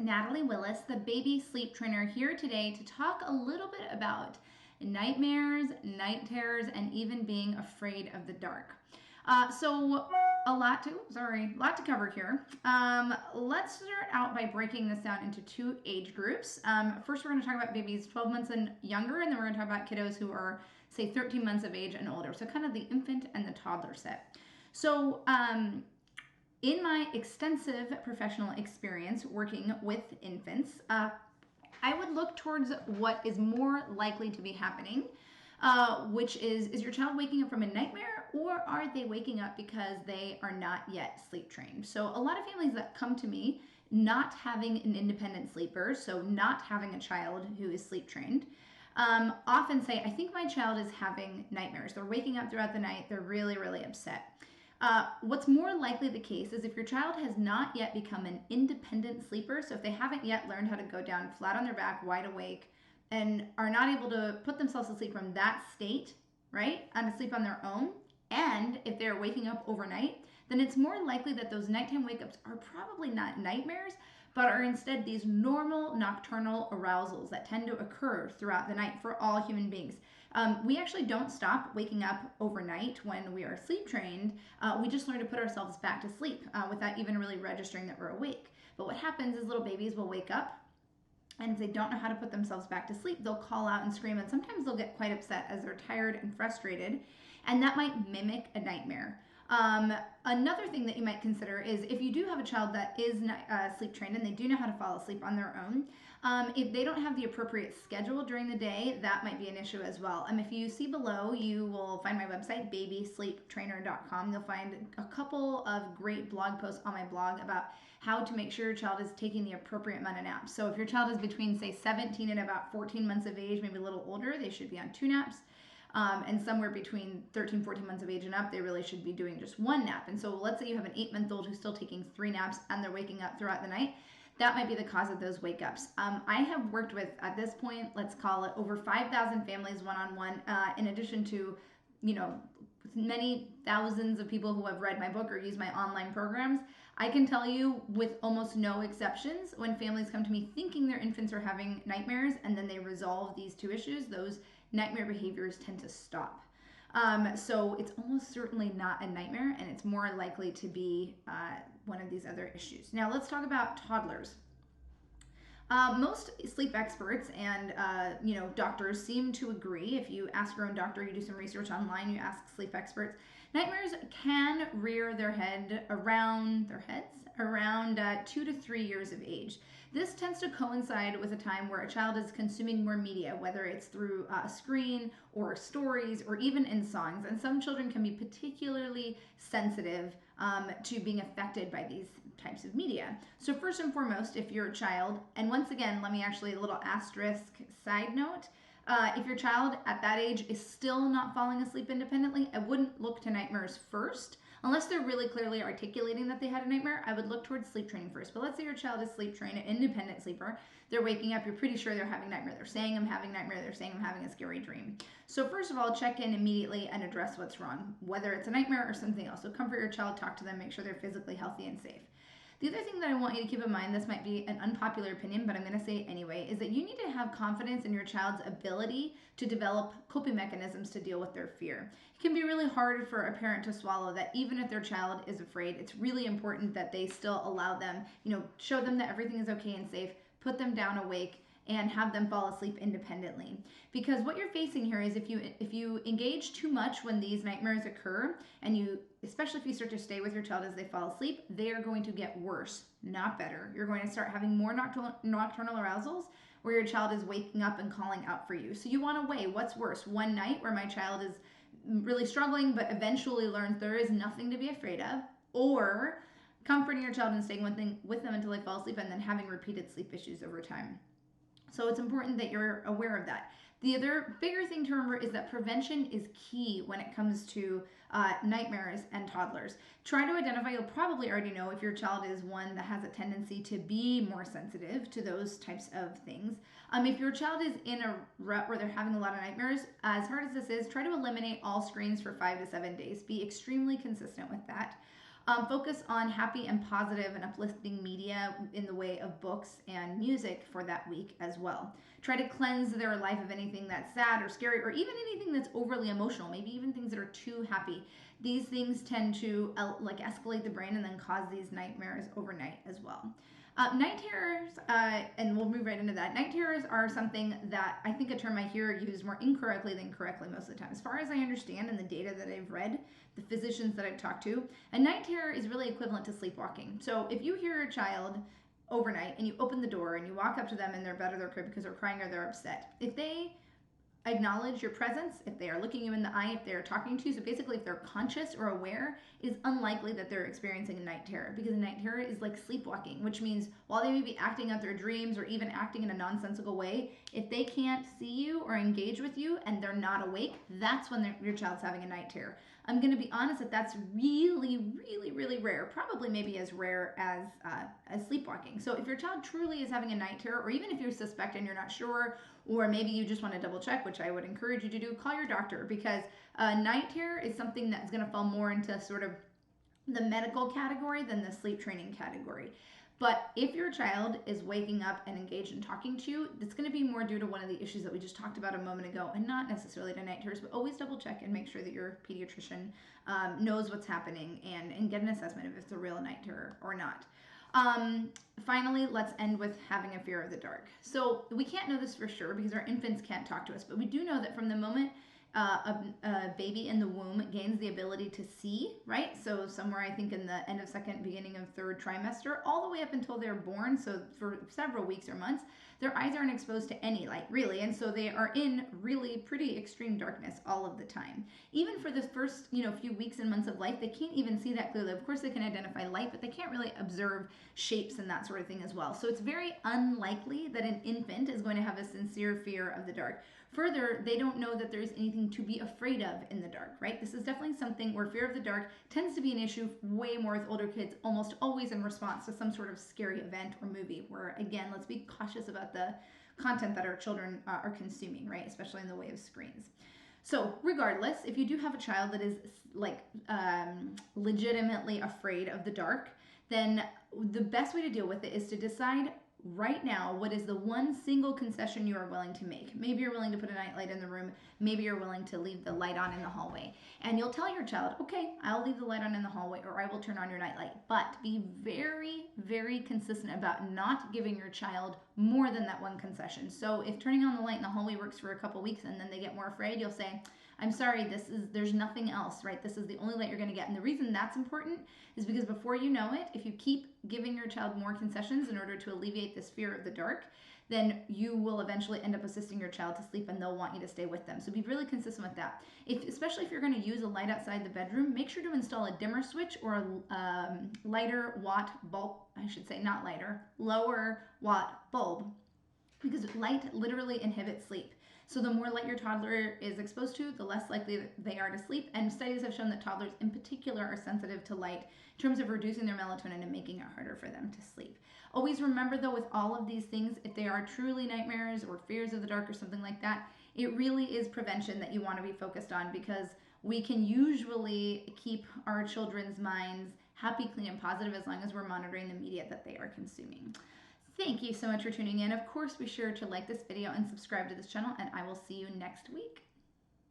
Natalie Willis, the baby sleep trainer, here today to talk a little bit about nightmares, night terrors, and even being afraid of the dark. So a lot to cover here. Let's start out by breaking this down into two age groups. First, we're going to talk about babies 12 months and younger, and then we're going to talk about kiddos who are, say, 13 months of age and older. So kind of the infant and the toddler set. So in my extensive professional experience working with infants, I would look towards what is more likely to be happening, which is your child waking up from a nightmare, or are they waking up because they are not yet sleep trained? So a lot of families that come to me not having an independent sleeper, so not having a child who is sleep trained, often say, I think my child is having nightmares. They're waking up throughout the night. They're really, really upset. What's more likely the case is if your child has not yet become an independent sleeper, so if they haven't yet learned how to go down flat on their back, wide awake, and are not able to put themselves to sleep from that state, right, and to sleep on their own, and if they're waking up overnight, then it's more likely that those nighttime wake-ups are probably not nightmares, but are instead these normal nocturnal arousals that tend to occur throughout the night for all human beings. We actually don't stop waking up overnight when we are sleep trained. We just learn to put ourselves back to sleep without even really registering that we're awake. But what happens is little babies will wake up, and if they don't know how to put themselves back to sleep, they'll call out and scream, and sometimes they'll get quite upset as they're tired and frustrated, and that might mimic a nightmare. Another thing that you might consider is if you do have a child that is sleep trained and they do know how to fall asleep on their own, if they don't have the appropriate schedule during the day, that might be an issue as well. If you see below, you will find my website, babysleeptrainer.com. You'll find a couple of great blog posts on my blog about how to make sure your child is taking the appropriate amount of naps. So if your child is between, say, 17 and about 14 months of age, maybe a little older, they should be on 2 naps. And somewhere between 13, 14 months of age and up, they really should be doing just 1 nap. And so let's say you have an 8-month-old who's still taking 3 naps and they're waking up throughout the night. That might be the cause of those wake-ups. I have worked with, at this point, let's call it over 5,000 families one-on-one, in addition to, many thousands of people who have read my book or used my online programs. I can tell you with almost no exceptions, when families come to me thinking their infants are having nightmares and then they resolve these 2 issues, those nightmare behaviors tend to stop. So it's almost certainly not a nightmare, and it's more likely to be one of these other issues. Now let's talk about toddlers. Most sleep experts and doctors seem to agree. If you ask your own doctor, you do some research online, you ask sleep experts, nightmares can rear their heads around 2 to 3 years of age. This tends to coincide with a time where a child is consuming more media, whether it's through a screen or stories or even in songs. And some children can be particularly sensitive to being affected by these types of media. So first and foremost, if you're a child, and once again, let me actually, a little asterisk side note, if your child at that age is still not falling asleep independently, I wouldn't look to nightmares first. Unless they're really clearly articulating that they had a nightmare, I would look towards sleep training first. But let's say your child is sleep trained, an independent sleeper. They're waking up, you're pretty sure they're having a nightmare. They're saying I'm having a nightmare, they're saying I'm having a scary dream. So first of all, check in immediately and address what's wrong, whether it's a nightmare or something else. So comfort your child, talk to them, make sure they're physically healthy and safe. The other thing that I want you to keep in mind, this might be an unpopular opinion, but I'm going to say it anyway, is that you need to have confidence in your child's ability to develop coping mechanisms to deal with their fear. It can be really hard for a parent to swallow that even if their child is afraid, it's really important that they still allow them, show them that everything is okay and safe, put them down awake, and have them fall asleep independently. Because what you're facing here is if you engage too much when these nightmares occur, and especially if you start to stay with your child as they fall asleep, they are going to get worse, not better. You're going to start having more nocturnal arousals where your child is waking up and calling out for you. So you want to weigh what's worse, one night where my child is really struggling but eventually learns there is nothing to be afraid of, or comforting your child and staying with them until they fall asleep and then having repeated sleep issues over time. So it's important that you're aware of that. The other bigger thing to remember is that prevention is key when it comes to nightmares and toddlers. Try to identify, you'll probably already know if your child is one that has a tendency to be more sensitive to those types of things. If your child is in a rut where they're having a lot of nightmares, as hard as this is, try to eliminate all screens for 5 to 7 days. Be extremely consistent with that. Focus on happy and positive and uplifting media in the way of books and music for that week as well. Try to cleanse their life of anything that's sad or scary or even anything that's overly emotional, maybe even things that are too happy. These things tend to like escalate the brain and then cause these nightmares overnight as well. Night terrors, and we'll move right into that. Night terrors are something that I think a term I hear used more incorrectly than correctly most of the time. As far as I understand and the data that I've read, the physicians that I've talked to, a night terror is really equivalent to sleepwalking. So if you hear a child overnight and you open the door and you walk up to them in their bed or their crib because they're crying or they're upset, if they acknowledge your presence, if they are looking you in the eye, if they're talking to you, so basically if they're conscious or aware, it is unlikely that they're experiencing a night terror, because a night terror is like sleepwalking, which means while they may be acting out their dreams or even acting in a nonsensical way, if they can't see you or engage with you and they're not awake, that's when your child's having a night terror. I'm going to be honest that that's really, really, really rare, probably maybe as rare as sleepwalking. So if your child truly is having a night terror, or even if you suspect and you're not sure, or maybe you just want to double check, which I would encourage you to do, call your doctor, because night terror is something that's going to fall more into sort of the medical category than the sleep training category. But if your child is waking up and engaged in talking to you, it's going to be more due to one of the issues that we just talked about a moment ago, and not necessarily to night terrors, but always double check and make sure that your pediatrician knows what's happening and get an assessment if it's a real night terror or not. Finally, let's end with having a fear of the dark. So we can't know this for sure because our infants can't talk to us, but we do know that from the moment a baby in the womb gains the ability to see, right? So somewhere I think in the end of second, beginning of third trimester, all the way up until they're born, so for several weeks or months, their eyes aren't exposed to any light, really, and so they are in really pretty extreme darkness all of the time. Even for the first, few weeks and months of life, they can't even see that clearly. Of course, they can identify light, but they can't really observe shapes and that sort of thing as well. So it's very unlikely that an infant is going to have a sincere fear of the dark. Further, they don't know that there's anything to be afraid of in the dark, right? This is definitely something where fear of the dark tends to be an issue way more with older kids, almost always in response to some sort of scary event or movie, where, again, let's be cautious about the content that our children are consuming, right? Especially in the way of screens. So regardless, if you do have a child that is legitimately afraid of the dark, then the best way to deal with it is to decide right now what is the one single concession you are willing to make. Maybe you're willing to put a nightlight in the room. Maybe you're willing to leave the light on in the hallway. And you'll tell your child, okay, I'll leave the light on in the hallway, or I will turn on your nightlight. But be very, very consistent about not giving your child more than that one concession. So if turning on the light in the hallway works for a couple weeks and then they get more afraid, you'll say, I'm sorry, there's nothing else, right? This is the only light you're going to get. And the reason that's important is because before you know it, if you keep giving your child more concessions in order to alleviate this fear of the dark, then you will eventually end up assisting your child to sleep and they'll want you to stay with them. So be really consistent with that. Especially if you're going to use a light outside the bedroom, make sure to install a dimmer switch or a lighter watt bulb, lower watt bulb, because light literally inhibits sleep. So the more light your toddler is exposed to, the less likely they are to sleep. And studies have shown that toddlers in particular are sensitive to light in terms of reducing their melatonin and making it harder for them to sleep. Always remember though, with all of these things, if they are truly nightmares or fears of the dark or something like that, it really is prevention that you want to be focused on, because we can usually keep our children's minds happy, clean, and positive as long as we're monitoring the media that they are consuming. Thank you so much for tuning in. Of course, be sure to like this video and subscribe to this channel, and I will see you next week.